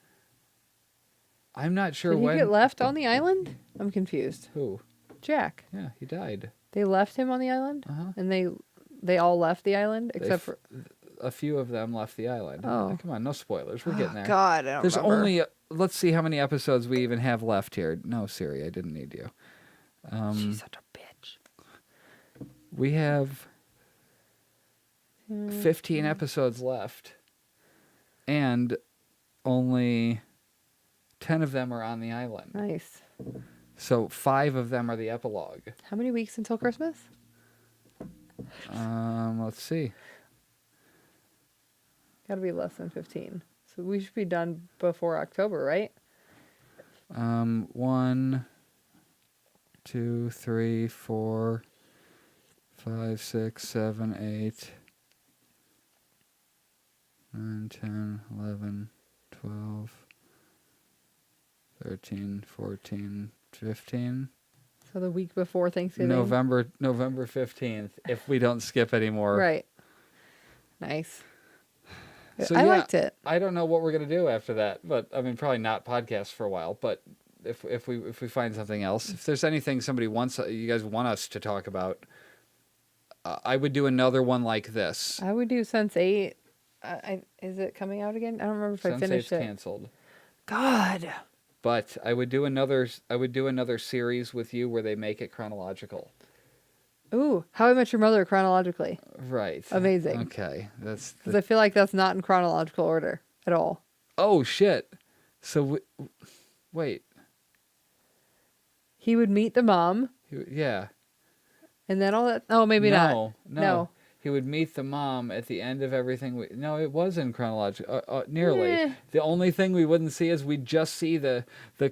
I'm not sure Did he when. get left on the island? I'm confused. Who? Jack. Yeah, he died. They left him on the island, Uh-huh. and they all left the island except for. A few of them left the island. Oh. Come on, no spoilers. We're getting there. God, I don't There's remember. only. Let's see how many episodes we even have left here. No, Siri, I didn't need you. She's such a bitch. We have 15 episodes left, and only 10 of them are on the island. Nice. So 5 of them are the epilogue. How many weeks until Christmas? Let's see. Got to be less than 15. So we should be done before October, right? 1, 2, 3, 4, 5, 6, 7, 8, 9, 10, 11, 12, 13, 14, 15. So the week before Thanksgiving. November 15th, if we don't skip anymore. Right. Nice. So, I yeah, liked it. I don't know what we're gonna do after that, but I mean, probably not podcast for a while. But if we find something else, if there's anything you guys want us to talk about, I would do another one like this. I would do Sense8. Is it coming out again? I don't remember if I finished Sense8's it. canceled. God. But I would do another series with you where they make it chronological. Ooh, How I Met Your Mother chronologically. Right. Amazing. Okay. That's Because I feel like that's not in chronological order at all. Oh shit. So wait. He would meet the mom, Yeah. and then all that. Oh, maybe not. No. He would meet the mom at the end of everything. No, it was in chronological. Nearly. Eh. The only thing we wouldn't see is we'd just see the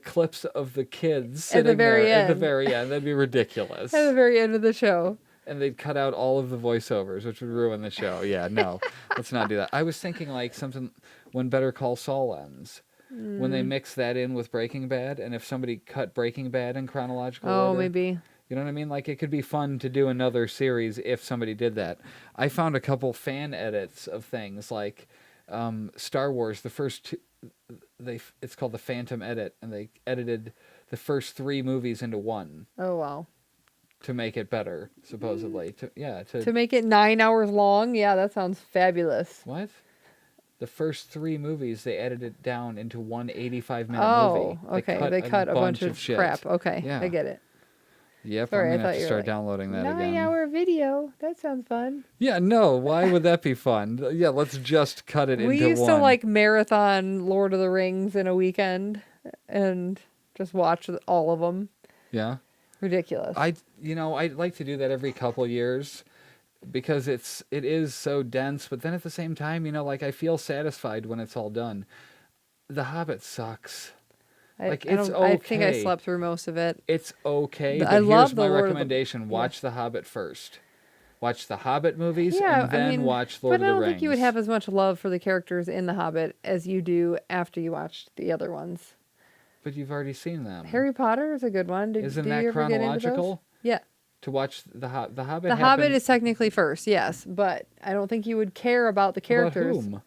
clips of the kids At the sitting very there at the end. very end. That'd be ridiculous. At the very end of the show. And they'd cut out all of the voiceovers, which would ruin the show. Yeah, no. Let's not do that. I was thinking like something when Better Call Saul ends. When they mix that in with Breaking Bad, and if somebody cut Breaking Bad in chronological Oh, order. maybe. You know what I mean? Like, it could be fun to do another series if somebody did that. I found a couple fan edits of things, like Star Wars, the first two, it's called the Phantom Edit, and they edited the first 3 movies into one Oh, wow. to make it better, supposedly. To make it 9 hours long? Yeah, that sounds fabulous. What? The first 3 movies, they edited down into one 85-minute Oh, movie. okay. They cut a bunch of shit. crap. Okay, Yeah. I get it. Yep, Sorry, I I'm going to thought have to you were start like, downloading that again. 9-hour video. That sounds fun. Yeah, no. Why would that be fun? Yeah, let's just cut it We into used one. to like marathon Lord of the Rings in a weekend and just watch all of them. Yeah. Ridiculous. I'd like to do that every couple years because it is so dense, but then at the same time, like I feel satisfied when it's all done. The Hobbit sucks. I it's don't- okay. I think I slept through most of it. It's okay, But but I here's love the my Lord of the- recommendation. Watch The Hobbit first. Watch the Hobbit movies Yeah, and then I mean, watch Lord of but the I don't Rings. think you would have as much love for the characters in The Hobbit as you do after you watched the other ones. But you've already seen them. Harry Potter is a good one. Isn't do that you ever get into those? chronological? Yeah. To watch the Hobbit. The happened- Hobbit is technically first, yes, but I don't think you would care about the characters. About whom?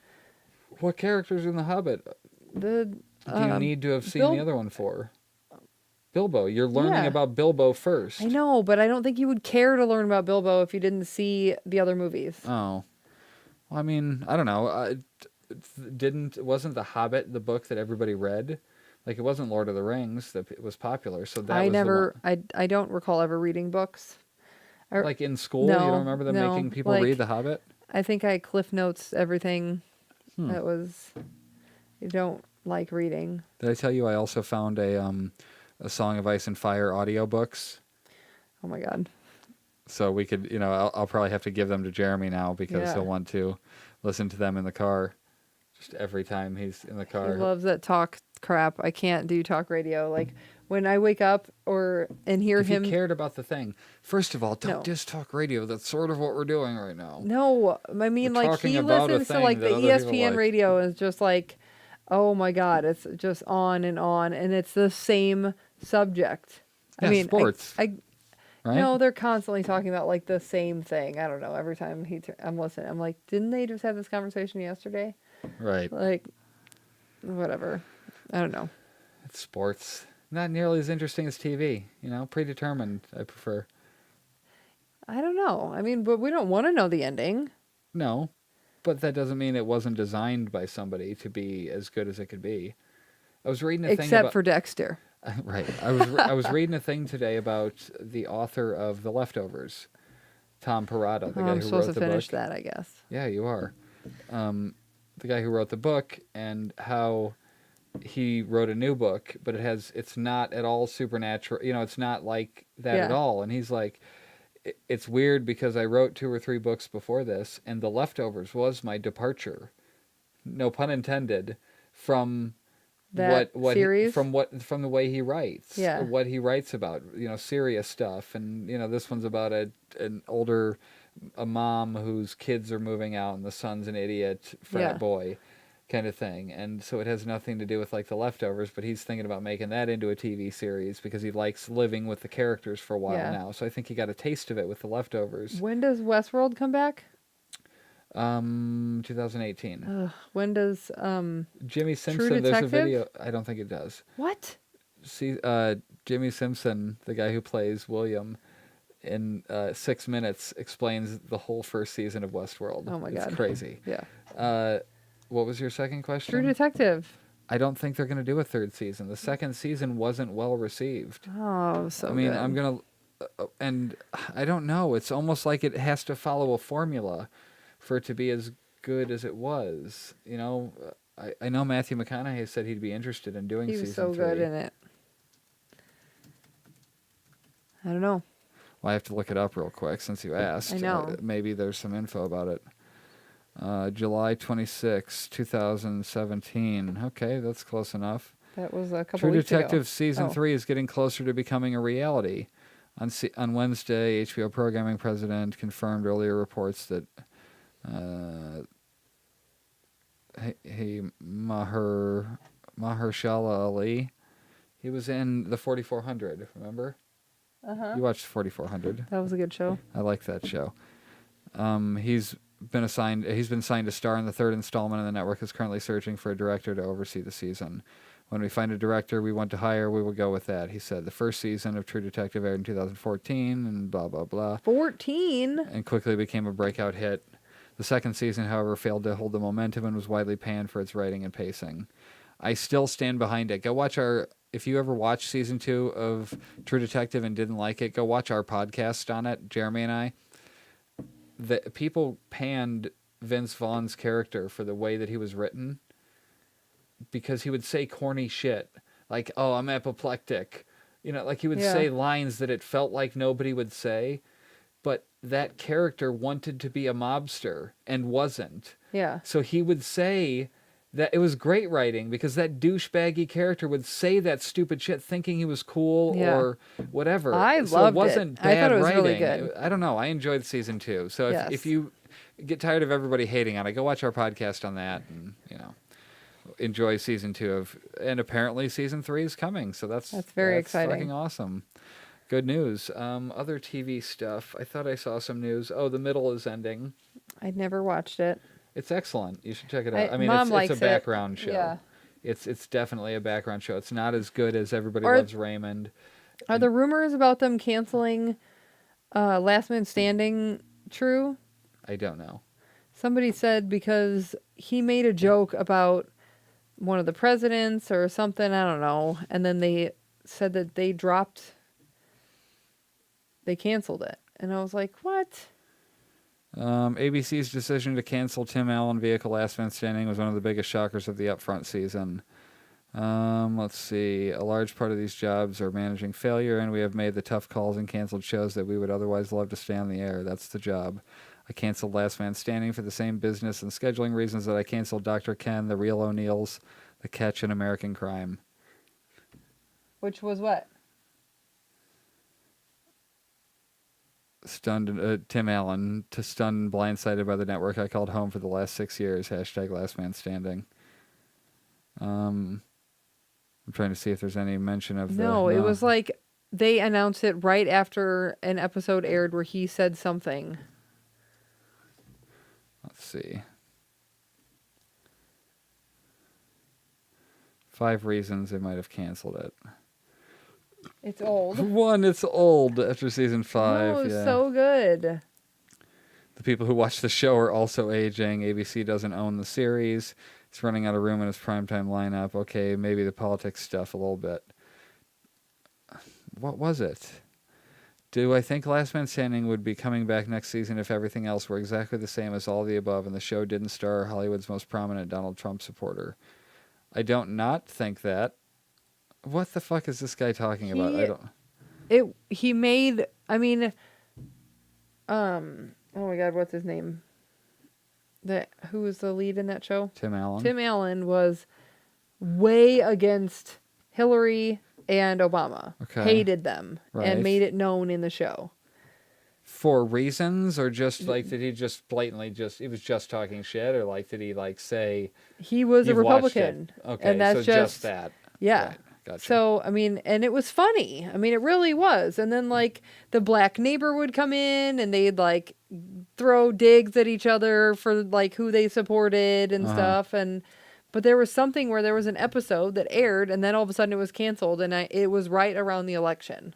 What characters in The Hobbit The do you need to have seen Bil- the other one for? Bilbo. You're learning Yeah. about Bilbo first. I know, but I don't think you would care to learn about Bilbo if you didn't see the other movies. Oh. Well, I mean, I don't know. Wasn't The Hobbit the book that everybody read? Like, it wasn't Lord of the Rings that was popular, so that I was never, the one. I don't recall ever reading books. Like in school, No, you don't remember them no, making people like- read The Hobbit? I think I Cliff Notes everything Hmm. that was. I don't like reading. Did I tell you I also found a Song of Ice and Fire audiobooks? Oh my god. So we could, I'll probably have to give them to Jeremy now because Yeah. he'll want to listen to them in the car. Just every time he's in the He car. loves that talk crap. I can't do talk radio. Like When I wake up and hear If him, he cared about the thing, first of all, don't No. just talk radio. That's sort of what we're doing right now. no, I mean, We're like talking he about a listens to thing like the that other people ESPN like. radio is just like, oh my God, it's just on, and it's the same subject. I Yeah, mean, sports, I right? no, they're constantly talking about like the same thing. I don't know. Every time I'm listening, I'm like, didn't they just have this conversation yesterday? Right. Like, whatever. I don't know. It's sports. Not nearly as interesting as TV. You know, predetermined. I prefer. I don't know. I mean, but we don't want to know the ending. No, but that doesn't mean it wasn't designed by somebody to be as good as it could be. I was reading a thing Except about for Dexter. right. I was reading a thing today about the author of The Leftovers, Tom Perrotta, the Oh, guy I'm who supposed wrote to the finish book. that, I guess. Yeah, you are. The guy who wrote the book and how he wrote a new book, but it's not at all supernatural. You know, it's not like that at Yeah. all. And he's like, it's weird because I wrote 2 or 3 books before this, and The Leftovers was my departure, no pun intended, from That series? from the way he writes. Yeah. What he writes about, you know, serious stuff, and you know, this one's about a mom whose kids are moving out and the son's an idiot frat Yeah. boy kind of thing. And so it has nothing to do with like The Leftovers, but he's thinking about making that into a TV series because he likes living with the characters for a while Yeah. now. So I think he got a taste of it with The Leftovers. When does Westworld come back? 2018. When does Jimmy Simpson, there's a Detective? video. I don't think it does. what? See, Jimmy Simpson, the guy who plays William, in 6 minutes explains the whole first season of Westworld. Oh my God. It's crazy. Yeah. What was your second question? True Detective. I don't think they're going to do a 3rd season. The 2nd season wasn't well received. Oh, so I mean, good. I'm going to, and I don't know. It's almost like it has to follow a formula for it to be as good as it was. You know, I know Matthew McConaughey said he'd be interested in doing He was season so good 3. in it. I don't know. Well, I have to look it up real quick since you asked. I know. Maybe there's some info about it. July 26, 2017. Okay, that's close enough. That was a couple True weeks Detective ago. Season Oh. 3 is getting closer to becoming a reality. On Wednesday, HBO programming president confirmed earlier reports that Mahershala Ali, he was in the 4400, remember? Uh-huh. You watched 4400. That was a good show. I like that show. He's been signed to star in the 3rd installment, and the network is currently searching for a director to oversee the season. When we find a director we want to hire, we will go with that, he said. The first season of True Detective aired in 2014 and blah, blah, blah. 14? And quickly became a breakout hit. The 2nd season, however, failed to hold the momentum and was widely panned for its writing and pacing. I still stand behind it. Go watch if you ever watched season 2 of True Detective and didn't like it, go watch our podcast on it, Jeremy and I. The people panned Vince Vaughn's character for the way that he was written because he would say corny shit like, "Oh, I'm apoplectic." You know, like he would say lines that it felt like nobody would say, but that character wanted to be a mobster and wasn't. Yeah. So he would say that it was great writing because that douchebaggy character would say that stupid shit thinking he was cool or whatever. I so loved it wasn't it. bad I thought it was writing. really good. I don't know. I enjoyed season 2. So Yes. if you get tired of everybody hating on it, go watch our podcast on that and, you know, enjoy season 2 of, and apparently season 3 is coming. So that's very exciting. Fucking awesome. Good news. Other TV stuff. I thought I saw some news. Oh, The Middle is ending. I'd never watched it. It's excellent. You should check it out. I mean, Mom it's likes a background show. Yeah. It's definitely a background show. It's not as good as Everybody Are- Loves Raymond. Are the rumors about them canceling Last Man Standing true? I don't know. Somebody said because he made a joke about one of the presidents or something, I don't know, and then they said that they canceled it. And I was like, what? ABC's decision to cancel Tim Allen vehicle Last Man Standing was one of the biggest shockers of the upfront season. Let's see. A large part of these jobs are managing failure, and we have made the tough calls and canceled shows that we would otherwise love to stay on the air. That's the job. I canceled Last Man Standing for the same business and scheduling reasons that I canceled Dr. Ken, The Real O'Neills, The Catch, and American Crime. Which was what? Stunned, Tim Allen, to stunned and blindsided by the network I called home for the last 6 years. # last man standing. I'm trying to see if there's any mention of No, it was like they announced it right after an episode aired where he said something. Let's see. 5 reasons they might have canceled it. It's old. 1, it's old after season 5. Oh, it was yeah. so good. The people who watch the show are also aging. ABC doesn't own the series. It's running out of room in its primetime lineup. Okay, maybe the politics stuff a little bit. What was it? Do I think Last Man Standing would be coming back next season if everything else were exactly the same as all the above and the show didn't star Hollywood's most prominent Donald Trump supporter? I don't not think that. What the fuck is this guy talking about? I don't. He made. I mean, oh my God, what's his name? Who was the lead in that show? Tim Allen. Tim Allen was way against Hillary and Obama. Okay. Hated them Right. and made it known in the show. For reasons, or just like did he just blatantly he was just talking shit, or like did he like say He was a you've watched Republican. it? Okay, and that's so just that. Yeah. Right, gotcha. So, I mean, and it was funny. I mean, it really was. And then, like, the black neighbor would come in and they'd, like, throw digs at each other for, like, who they supported and stuff. But there was something where there was an episode that aired and then all of a sudden it was canceled and it was right around the election.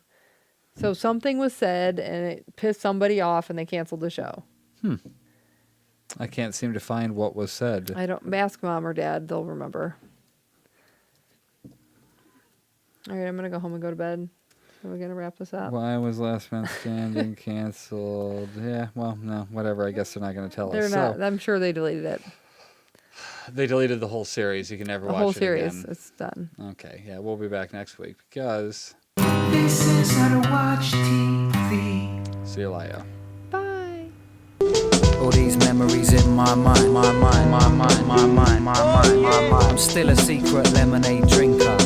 So something was said and it pissed somebody off and they canceled the show. I can't seem to find what was said. I don't ask mom or dad, they'll remember. All right, I'm going to go home and go to bed. So we're going to wrap this up. Why was Last Man Standing canceled? Yeah, well, no, whatever. I guess they're not going to tell They're us. not. So, I'm sure they deleted it. they deleted the whole series. You can never The watch whole it series. again. It's done. Okay, yeah, we'll be back next week because. This is how to watch TV. See you later. Bye. All these memories in my mind, my mind, my mind, my mind, my mind, my mind. I'm still a secret lemonade drinker.